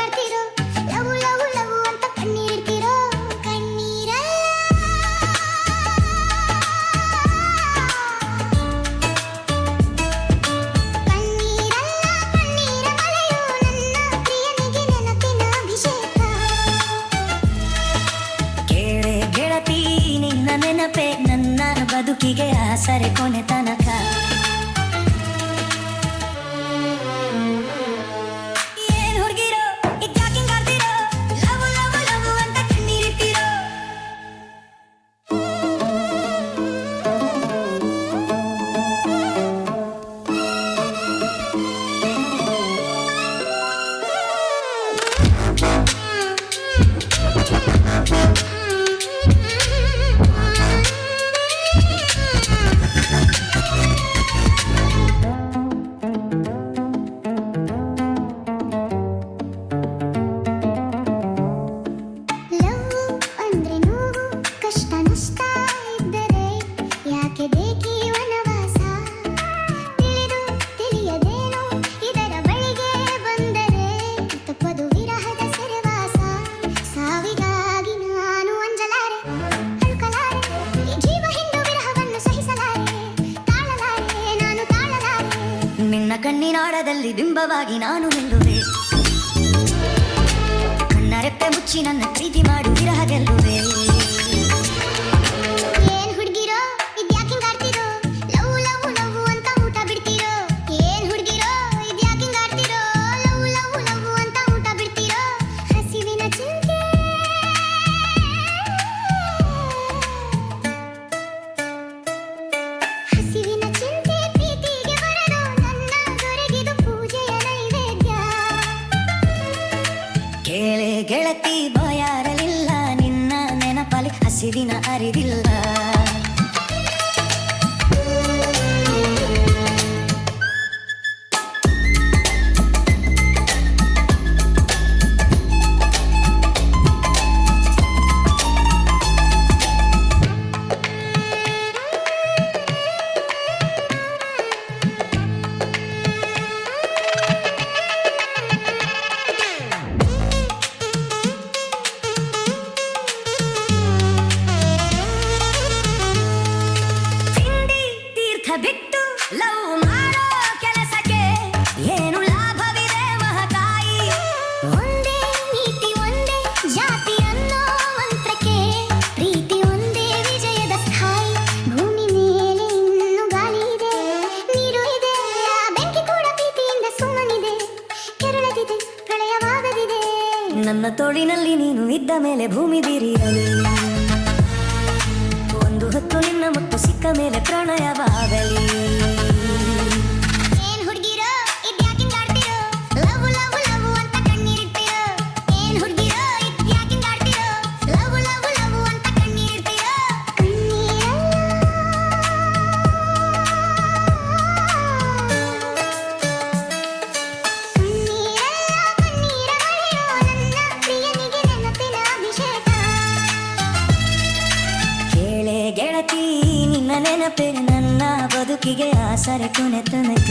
ಆಡ್ತಿರೋ love love love ಅಂತ ಕಣ್ಣೀರಿಡ್ತಿರೋ ಕಣ್ಣೀರಲ್ಲ ಕಣ್ಣೀರ ಮಳೆಯೋ ನನ್ನ ಪ್ರಿಯನಿಗೆ ನೆನಪಿನ ಅಭಿಷೇಕ ಕೇಳೆ ಗೆಳತಿ ನಿನ್ನ ನೆನಪೆ ನನ್ನ ಬದುಕಿಗೆ ಆಸರೆ ಕೊನೆ ತನಕ ನಿನ್ನ ಕಣ್ಣಿನಾಳದಲ್ಲಿ ಬಿಂಬವಾಗಿ ನಾನು ನಿಲ್ಲುವೆ ಕಣ್ಣರೆಪ್ಪೆ ಮುಚ್ಚಿ ನನ್ನ ಪ್ರೀತಿ ಮಾಡು ವಿರಹ ಗೆಲ್ಲುವೆ ಏನ್ ಹುಡುಗಿರೋ ಇದ್ಯಾಕಿಂಗ್ ಆಡ್ತಿರೋ ಲವ್ ಲವ್ ಲವ್ ಅಂತ ಊಟ ಬಿಡ್ತಿರೋ ಏನ್ ಹುಡುಗಿರೋ ಇದ್ಯಾಕಿಂಗ್ ಆಡ್ತಿರೋ ಲವ್ ಲವ್ ಲವ್ ಅಂತ ಊಟ ಬಿಡ್ತಿರೋ ಹಸಿವಿನ ಚಿಂತೆ ಹಸಿವಿನ ಚಿಂತೆ ಪ್ರೀತಿಗೆ ಬರಲು ನನ್ನ ದೊರೆಗಿದು ಪೂಜೆಯ ನೈವೇದ್ಯ ಕೇಳೆ ಗೆಳತಿ ಬಾಯಾರಲಿಲ್ಲ ನಿನ್ನ ನೆನಪಲಿ ಹಸಿವಿನ ಅರಿವಿಲ್ಲ ಬಿಟ್ಟು ಲವ್ ಮಾಡೋ ಕೆಲಸಕ್ಕೆ ಏನು ಲಾಭವಿದೆ ಮಹತಾಯಿ ಒಂದೇ ನೀತಿ ಒಂದೇ ಜಾತಿ ಅನ್ನೋ ಮಂತ್ರಕ್ಕೆ ಪ್ರೀತಿ ಒಂದೇ ವಿಜಯದ ಸ್ಥಾಯಿ ಭೂಮಿ ಮೇಲೆ ಇನ್ನು ಗಾಳಿ ಇದೆ ನೀರು ಇದೆ ಬೆಂಕಿ ಕೂಡ ಪ್ರೀತಿಯಿಂದ ಸುಮ್ಮನಿದೆ ಕೆರಳದಿದೆ ಪ್ರಳಯವಾಗದಿದೆ ನನ್ನ ತೋಳಿನಲ್ಲಿ ನೀನು ಇದ್ದ ಮೇಲೆ ಭೂಮಿ ಬೀರಿಯಲಿ ಒಂದು ಹೊತ್ತು ನಿನ್ನ ಮುತ್ತು ಸಿಕ್ಕ ಮೇಲೆ ಪ್ರಣಯವಾಗಲಿ ಏನ್ ಹುಡುಗಿರೋ ಇದ್ಯಾಕಿಂಗ್ ಆಡ್ತಿರೋ ಲವ್ ಲವ್ ಲವ್ ಅಂತ ಕಣ್ಣೀರಿಡ್ತಿರೋ ಏನ್ ಹುಡುಗಿರೋ ಇದ್ಯಾಕಿಂಗ್ ಆಡ್ತಿರೋ ಲವ್ ಲವ್ ಲವ್ ಅಂತ ಕಣ್ಣೀರಿಡ್ತಿರೋ ಕಣ್ಣೀರ ಮಳೆಯೋ ನನ್ನ ಪ್ರಿಯನಿಗೆ ನೆನಪಿನ ಅಭಿಷೇಕ ಕೇಳೆ ಗೆಳತಿ ನಿನ್ನ ನೆನಪೆ ನನ್ನ ಬದುಕಿಗೆ ಆಸರೆ ಕೊನೆ ತನಕ